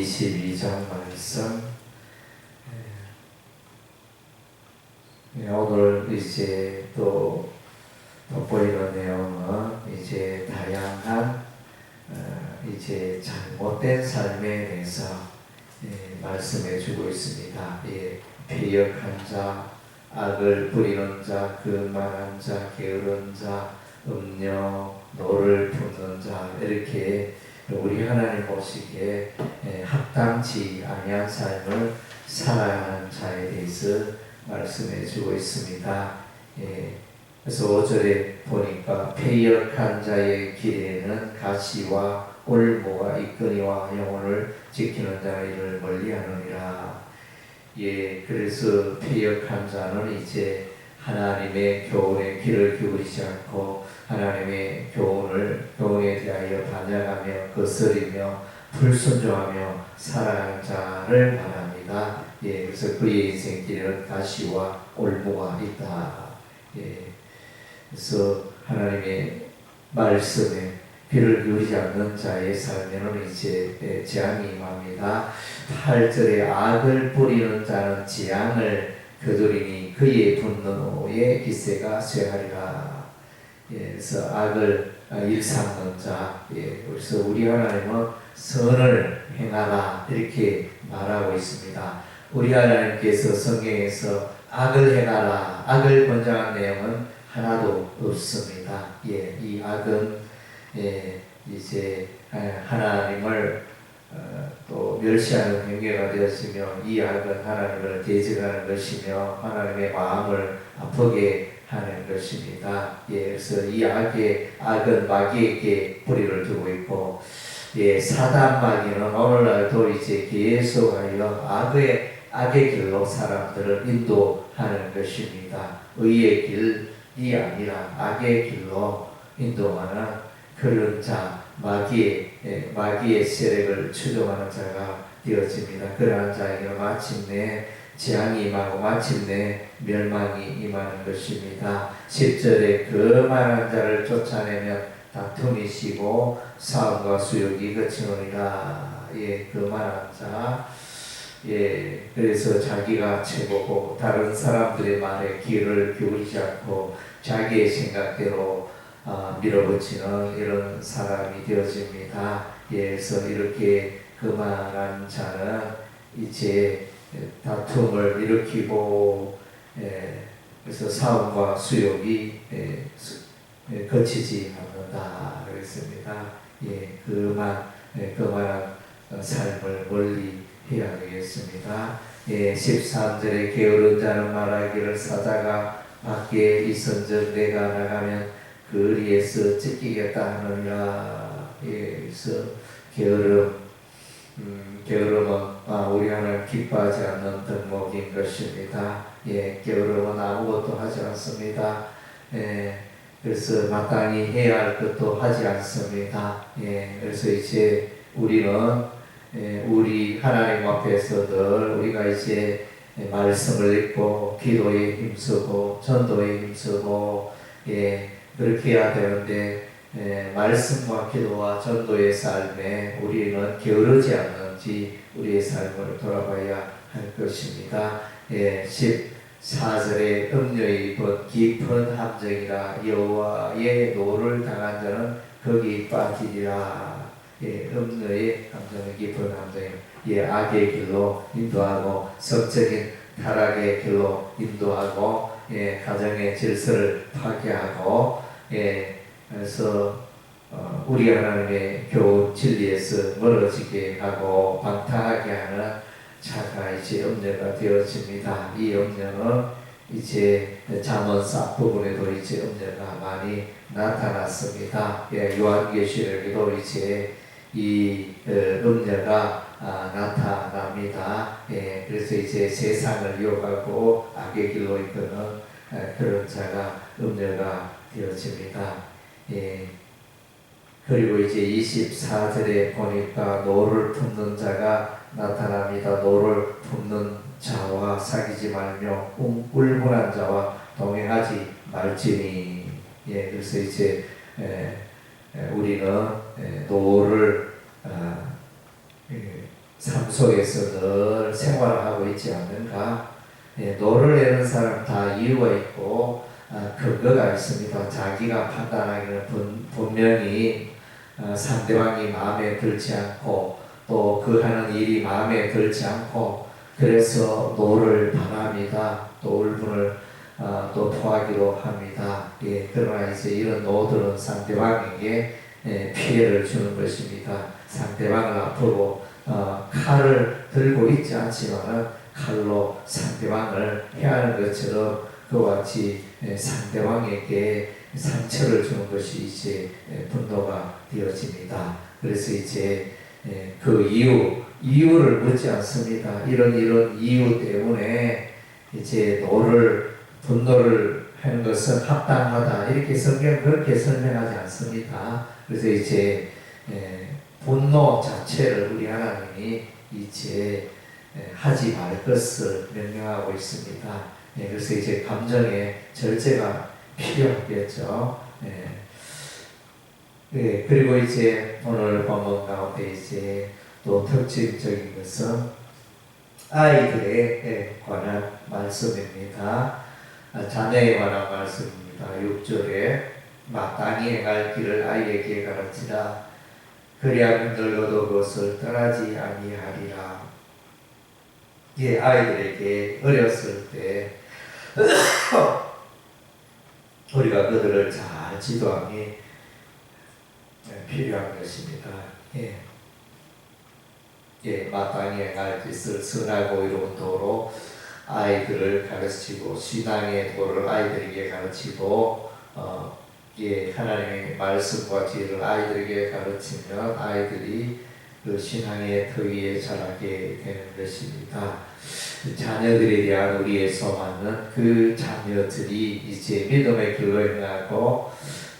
22장 말씀. 오늘 이제 또 돋보이는 내용은 이제 다양한 이제 잘못된 삶에 대해서 말씀해 주고 있습니다. 패역한 자, 악을 부리는 자, 교만한 자, 게으른 자, 음녀, 노를 품는 자, 이렇게 우리 하나님 보시기에 합당치 아니한 삶을 살아가는 자에 대해서 말씀해 주고 있습니다. 그래서 5절에 보니까 패역한 자의 길에는 가시와 올무가 있거니와 영혼을 지키는 자는 이를 멀리하느니라. 그래서 패역한 자는 이제 하나님의 교훈에 귀를 기울이지 않고 하나님의 교훈에 대하여 반역하며 거스리며 불순종하며 살아가는 자를 말합니다. 그래서 그의 인생길에는 가시와 올무가 있다. 그래서 하나님의 말씀에 귀를 기울이지 않는 자의 삶에는 이제 재앙이 임합니다. 8절에 악을 뿌리는 자는 재앙을 거두리니 그의 분노의 기세가 쇠하리라. 그래서 악을 일삼는 자, 그래서 우리 하나님은 선을 행하라 이렇게 말하고 있습니다. 우리 하나님께서 성경에서 악을 행하라, 악을 권장한 내용은 하나도 없습니다. 이 악은 이제 하나님을 또 멸시하는 행위가 되었으며, 이 악은 하나님을 대적하는 것이며 하나님의 마음을 아프게 하는 것입니다. 그래서 이 악은 마귀에게 뿌리를 두고 있고, 사단 마귀는 오늘날도 이제 계속하여 악의 길로 사람들을 인도하는 것입니다. 의의 길이 아니라 악의 길로 인도하는 그런 자, 마귀의 세력을 추종하는 자가 되어집니다. 그러한 자에게는 마침내 재앙이 임하고 마침내 멸망이 임하는 것입니다. 10절에 그만한 자를 쫓아내면 다툼이 시고 싸움과 수욕이 그치느니라. 그만한 자. 그래서 자기가 최고고 다른 사람들의 말에 귀를 기울이지 않고 자기의 생각대로 밀어붙이는 이런 사람이 되어집니다. 그래서 이렇게 그만한 자는 이제 다툼을 일으키고, 그래서 싸움과 수욕이 거치지 않는다 그랬습니다. 그만한 삶을 멀리 해야 되겠습니다. 13절에 게으른 자는 말하기를 사자가 밖에 있은즉 내가 나가면 거리에서 찢기겠다 하느니라. 그래서 게으름은 우리 하나님 기뻐하지 않는 덕목인 것입니다. 게으름은 아무것도 하지 않습니다. 그래서 마땅히 해야 할 것도 하지 않습니다. 그래서 이제 우리는 우리 하나님 앞에서 늘 우리가 이제 말씀을 읽고 기도에 힘쓰고 전도에 힘쓰고 그렇게 해야 되는데, 말씀과 기도와 전도의 삶에 우리는 게으르지 않는지 우리의 삶을 돌아봐야 할 것입니다. 14절에 음녀의 깊은 함정이라. 여호와의 노를 당한 자는 거기 빠지리라. 음녀의 함정은 깊은 함정이라. 악의 길로 인도하고 성적인 타락의 길로 인도하고, 가정의 질서를 파괴하고, 그래서 우리 하나님의 교훈 진리에서 멀어지게 하고 방탕하게 하는 자가 이제 음녀가 되어집니다. 이 음녀는 이제 잠언 부분에도 이제 음녀가 많이 나타났습니다. 요한계시록에도 이제 이 음녀가 나타납니다. 그래서 이제 세상을 이어가고 악의 길로 이끄는 그런 자가 음녀가 되어집니다. 그리고 이제 24절에 보니까 노를 품는 자가 나타납니다. 노를 품는 자와 사귀지 말며 울분한 자와 동행하지 말지니. 그래서 이제 우리는 노를 삶 속에서 늘 생활을 하고 있지 않는가? 노를 내는 사람 다 이유가 있고 근거가 있습니다. 자기가 판단하기는 분명히 상대방이 마음에 들지 않고 또 그 하는 일이 마음에 들지 않고 그래서 노를 바랍니다. 또 울분을 또 토하기로 합니다. 그러나 이제 이런 노들은 상대방에게 피해를 주는 것입니다. 상대방을 앞으로 칼을 들고 있지 않지만 칼로 상대방을 해하는 것처럼 그와 같이 상대방에게 상처를 주는 것이 이제 분노가 되어집니다. 그래서 이제 그 이유를 묻지 않습니다. 이런 이유 때문에 이제 분노를 하는 것은 합당하다 이렇게 성경 그렇게 설명하지 않습니다. 그래서 이제 분노 자체를 우리 하나님이 이제 하지 말 것을 명령하고 있습니다. 그래서 이제 감정의 절제가 필요하겠죠. 그리고 이제 오늘 본문 가운데 이제 또 특징적인 것은 아이들에 관한 말씀입니다. 자녀에 관한 말씀입니다. 6절에 마땅히 행할 길을 아이에게 가르치라. 그리하면 늙어도 그것을 떠나지 아니하리라. 아이들에게 어렸을 때 우리가 그들을 잘 지도함이 필요한 것입니다. 마땅히 행할 짓을 선하고 이로운 도로 아이들을 가르치고 신앙의 도를 아이들에게 가르치고 하나님의 말씀과 지혜를 아이들에게 가르치면 아이들이 그 신앙의 터 위에 자라게 되는 것입니다. 자녀들에 대한 우리의 소망은 그 자녀들이 이제 믿음의 길로 행하고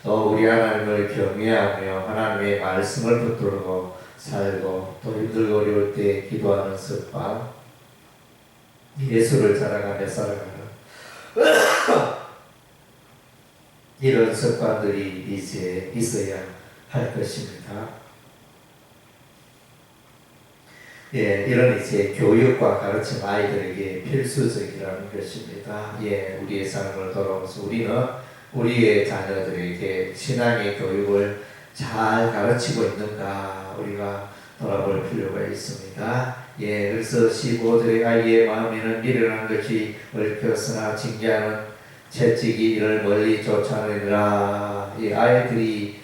또 우리 하나님을 경외하며 하나님의 말씀을 붙들고 살고 또 힘들고 어려울 때 기도하는 습관, 예수를 자랑하며 살아가는 이런 습관들이 이제 있어야 할 것입니다. 이런 이제 교육과 가르침 아이들에게 필수적이라는 것입니다. 우리의 삶을 돌아보면서 우리는 우리의 자녀들에게 신앙의 교육을 잘 가르치고 있는가 우리가 돌아볼 필요가 있습니다. 그래서 15절에 아이의 마음에는 미련한 것이 얽혔으나 징계하는 채찍이 이를 멀리 쫓아내느라. 아이들이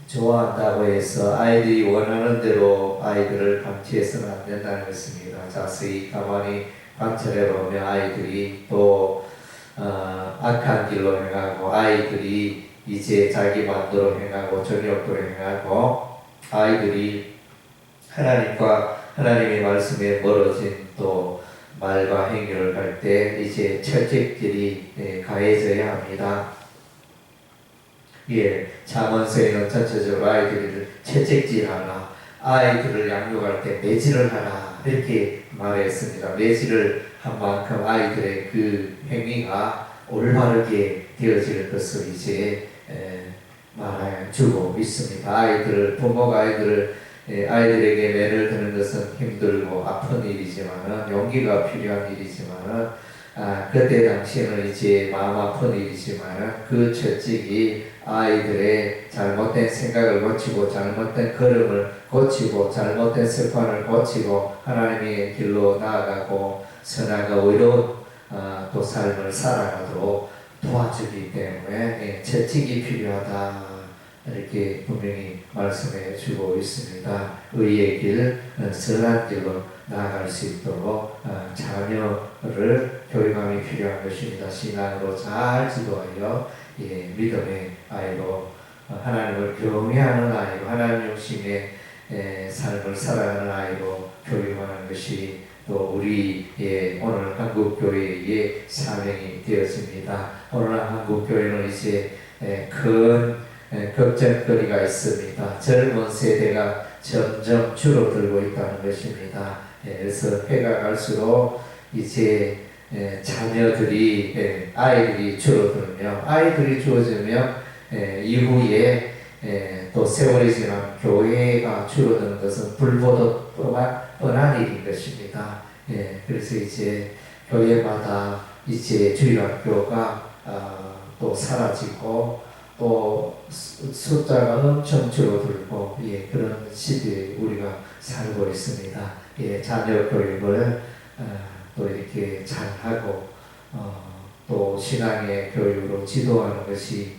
좋아한다고 해서 아이들이 원하는 대로 아이들을 방치해서는 안 된다는 것입니다. 자세히 가만히 관찰해 보면 아이들이 또 악한 길로 행하고 아이들이 이제 자기 마음대로 행하고 정욕대로 행하고 아이들이 하나님의 말씀에 멀어진 또 말과 행위를 할 때 이제 채찍질이 가해져야 합니다. 잠언서에는 전체적으로 아이들을 채찍질하라, 아이들을 양육할 때 매질을 하라 이렇게 말했습니다. 매질을 한 만큼 아이들의 그 행위가 올바르게 되어질 것을 이제 말해주고 있습니다. 부모가 아이들에게 매를 드는 것은 힘들고 아픈 일이지만은 용기가 필요한 일이지만은 그때 당시에는 이제 마음 아픈 일이지만은 그 채찍이 아이들의 잘못된 생각을 고치고 잘못된 걸음을 고치고 잘못된 습관을 고치고 하나님의 길로 나아가고 선하고 의로운 또 삶을 살아가도록 도와주기 때문에 채찍이 필요하다 이렇게 분명히 말씀해 주고 있습니다. 의의 길, 선한 길로 나아갈 수 있도록 자녀를 교육함이 필요한 것입니다. 신앙으로 잘 지도하여 믿음의 아이로 하나님을 경외하는 아이로 하나님 중심의 삶을 살아가는 아이로 교육하는 것이 또 우리의 오늘 한국교회의 사명이 되었습니다. 오늘 한국교회는 이제 큰 걱정거리가 있습니다. 젊은 세대가 점점 줄어들고 있다는 것입니다. 그래서 해가 갈수록 이제 아이들이 줄어들며 아이들이 줄어들면 이후에 또 세월이 지난 교회가 줄어드는 것은 불보듯 뻔한 일인 것입니다. 그래서 이제 교회마다 이제 주일학교가 또 사라지고 또 숫자가 엄청 줄어들고 그런 시대에 우리가 살고 있습니다. 자녀 교육을 또 이렇게 잘하고 또 신앙의 교육으로 지도하는 것이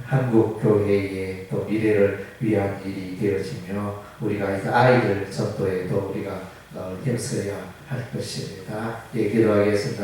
한국 교회의 또 미래를 위한 일이 되어지며 우리가 아이들 전도에도 우리가 힘써야 할 것입니다. 기도하겠습니다.